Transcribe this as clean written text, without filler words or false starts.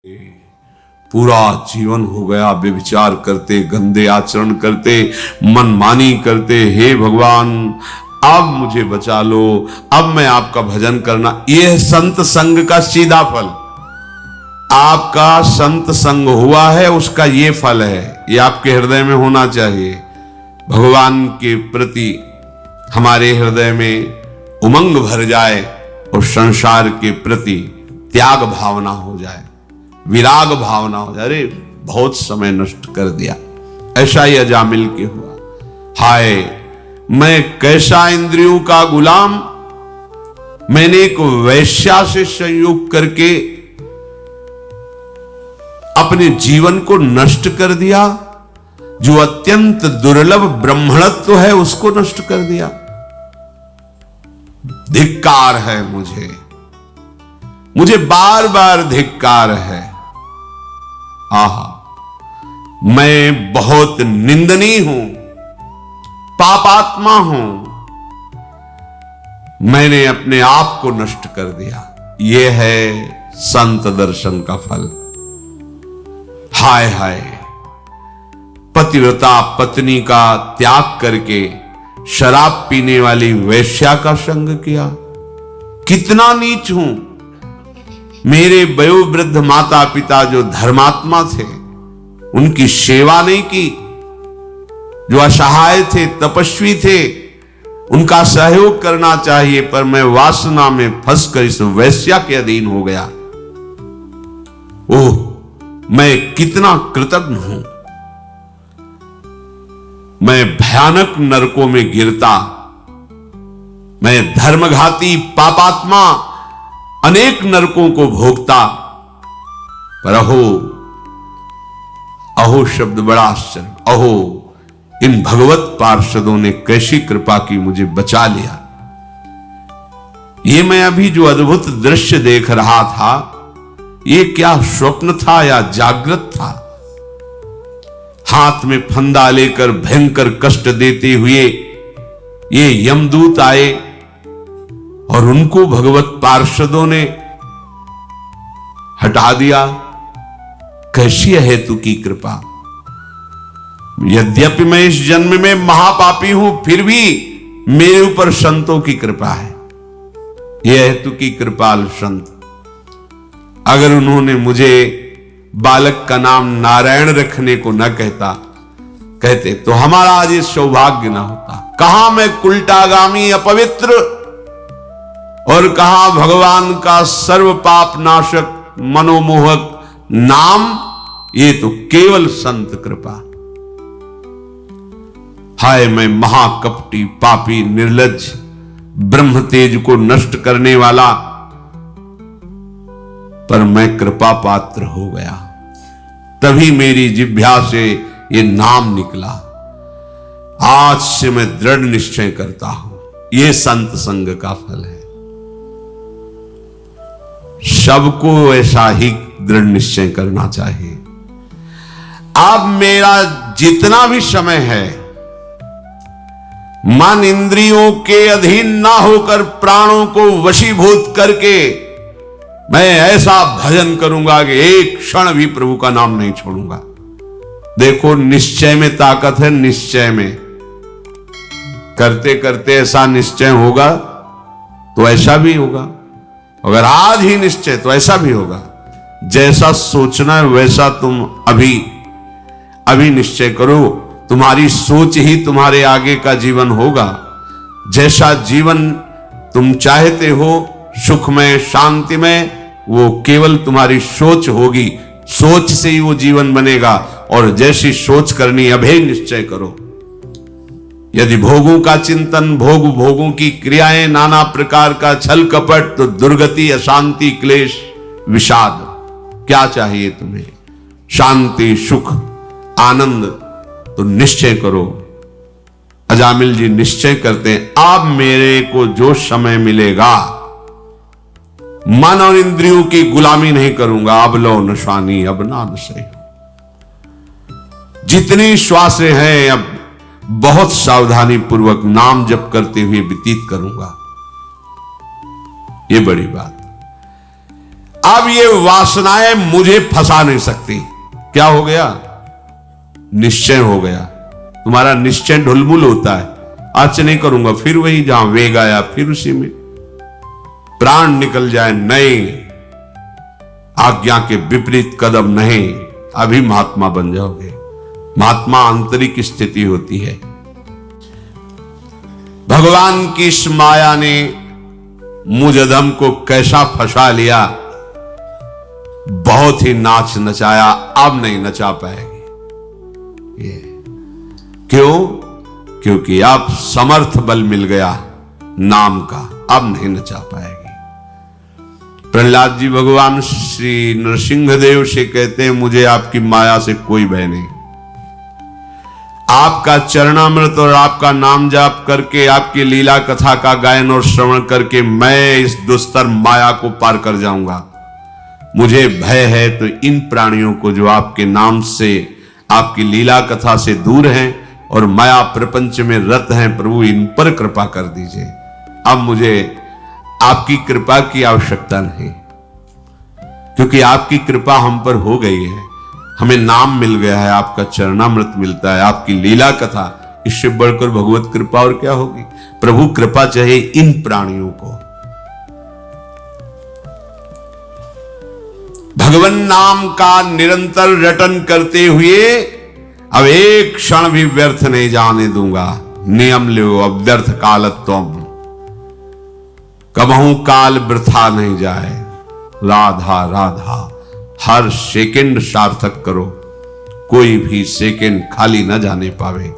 पूरा जीवन हो गया व्यभिचार करते, गंदे आचरण करते, मनमानी करते। हे भगवान अब मुझे बचा लो, अब मैं आपका भजन करना। यह संत संग का सीधा फल। आपका संत संग हुआ है, उसका ये फल है। ये आपके हृदय में होना चाहिए। भगवान के प्रति हमारे हृदय में उमंग भर जाए और संसार के प्रति त्याग भावना हो जाए, विराग भावना हो जाए। अरे बहुत समय नष्ट कर दिया, ऐसा ही अजामिल के हुआ। हाय मैं कैसा इंद्रियों का गुलाम, मैंने एक वैश्या से संयोग करके अपने जीवन को नष्ट कर दिया। जो अत्यंत दुर्लभ ब्रह्मणत्व है उसको नष्ट कर दिया। धिक्कार है मुझे बार बार धिक्कार है। आहा मैं बहुत निंदनीय हूं, पापात्मा हूं। मैंने अपने आप को नष्ट कर दिया। यह है संत दर्शन का फल। हाय हाय पतिव्रता पत्नी का त्याग करके शराब पीने वाली वेश्या का संग किया। कितना नीच हूं। मेरे वयोवृद्ध माता पिता जो धर्मात्मा थे उनकी सेवा नहीं की, जो असहाय थे, तपस्वी थे, उनका सहयोग करना चाहिए, पर मैं वासना में फंसकर इस वेश्या के अधीन हो गया। ओह मैं कितना कृतज्ञ हूं। मैं भयानक नरकों में गिरता, मैं धर्मघाती पापात्मा अनेक नरकों को भोगता। पर अहो अहो शब्द बड़ा आश्चर्य। अहो इन भगवत पार्षदों ने कैसी कृपा की, मुझे बचा लिया। ये मैं अभी जो अद्भुत दृश्य देख रहा था, ये क्या स्वप्न था या जागृत था? हाथ में फंदा लेकर भयंकर कष्ट देते हुए ये यमदूत आए और उनको भगवत पार्षदों ने हटा दिया। कैसी है हेतु की कृपा। यद्यपि मैं इस जन्म में महापापी हूं, फिर भी मेरे ऊपर संतों की कृपा है। यह हेतु की कृपाल संत। अगर उन्होंने मुझे बालक का नाम नारायण रखने को न कहते तो हमारा आज ये सौभाग्य ना होता। कहां मैं कुलटागामी अपवित्र और कहां भगवान का सर्व पाप नाशक मनोमोहक नाम। ये तो केवल संत कृपा। हाय मैं महाकपटी पापी निर्लज्ज ब्रह्म तेज को नष्ट करने वाला, पर मैं कृपा पात्र हो गया। तभी मेरी जिह्वा से ये नाम निकला। आज से मैं दृढ़ निश्चय करता हूं, ये संत संग का फल है। सबको ऐसा ही दृढ़ निश्चय करना चाहिए। अब मेरा जितना भी समय है, मन इंद्रियों के अधीन ना होकर प्राणों को वशीभूत करके मैं ऐसा भजन करूंगा कि एक क्षण भी प्रभु का नाम नहीं छोड़ूंगा। देखो निश्चय में ताकत है। निश्चय में करते करते ऐसा निश्चय होगा तो ऐसा भी होगा। अगर आज ही निश्चय तो ऐसा भी होगा। जैसा सोचना है वैसा तुम अभी निश्चय करो। तुम्हारी सोच ही तुम्हारे आगे का जीवन होगा। जैसा जीवन तुम चाहते हो, सुखमय शांतिमय, वो केवल तुम्हारी सोच होगी। सोच से ही वो जीवन बनेगा। और जैसी सोच करनी अभेद निश्चय करो। यदि भोगों का चिंतन, भोगों की क्रियाएं, नाना प्रकार का छल कपट, तो दुर्गति, अशांति, क्लेश, विषाद। क्या चाहिए तुम्हें? शांति, सुख, आनंद। तो निश्चय करो। अजामिल जी निश्चय करते हैं, अब मेरे को जो समय मिलेगा मन और इंद्रियों की गुलामी नहीं करूंगा। अब लो नशानी अब ना नशे। जितनी श्वासें हैं अब बहुत सावधानी पूर्वक नाम जप करते हुए व्यतीत करूंगा। ये बड़ी बात। अब ये वासनाएं मुझे फंसा नहीं सकती। क्या हो गया? निश्चय हो गया। तुम्हारा निश्चय ढुलमुल होता है, आज से नहीं करूंगा, फिर वही जहां वेग आया फिर उसी में प्राण निकल जाए, नहीं, आज्ञा के विपरीत कदम नहीं, अभी महात्मा बन जाओगे। महात्मा आंतरिक स्थिति होती है। भगवान की इस माया ने मुझ अधम को कैसा फंसा लिया, बहुत ही नाच नचाया, अब नहीं नचा पाएगी। ये क्यों? क्योंकि अब समर्थ बल मिल गया नाम का, अब नहीं नचा पाएगी। प्रहलाद जी भगवान श्री नरसिंह देव से कहते हैं, मुझे आपकी माया से कोई भय नहीं। आपका चरणामृत और आपका नाम जाप करके, आपकी लीला कथा का गायन और श्रवण करके मैं इस दुस्तर माया को पार कर जाऊंगा। मुझे भय है तो इन प्राणियों को जो आपके नाम से, आपकी लीला कथा से दूर हैं और माया प्रपंच में रत हैं, प्रभु इन पर कृपा कर दीजिए। अब मुझे आपकी कृपा की आवश्यकता नहीं, क्योंकि आपकी कृपा हम पर हो गई है। हमें नाम मिल गया है, आपका चरणामृत मिलता है, आपकी लीला कथा, इससे बढ़कर भगवत कृपा और क्या होगी। प्रभु कृपा चाहिए इन प्राणियों को। भगवान नाम का निरंतर रटन करते हुए अब एक क्षण भी व्यर्थ नहीं जाने दूंगा। नियम लो अव्यर्थ कालत्वम, कबहू काल वृथा नहीं जाए। राधा राधा, हर सेकंड सार्थक करो, कोई भी सेकंड खाली न जाने पावे।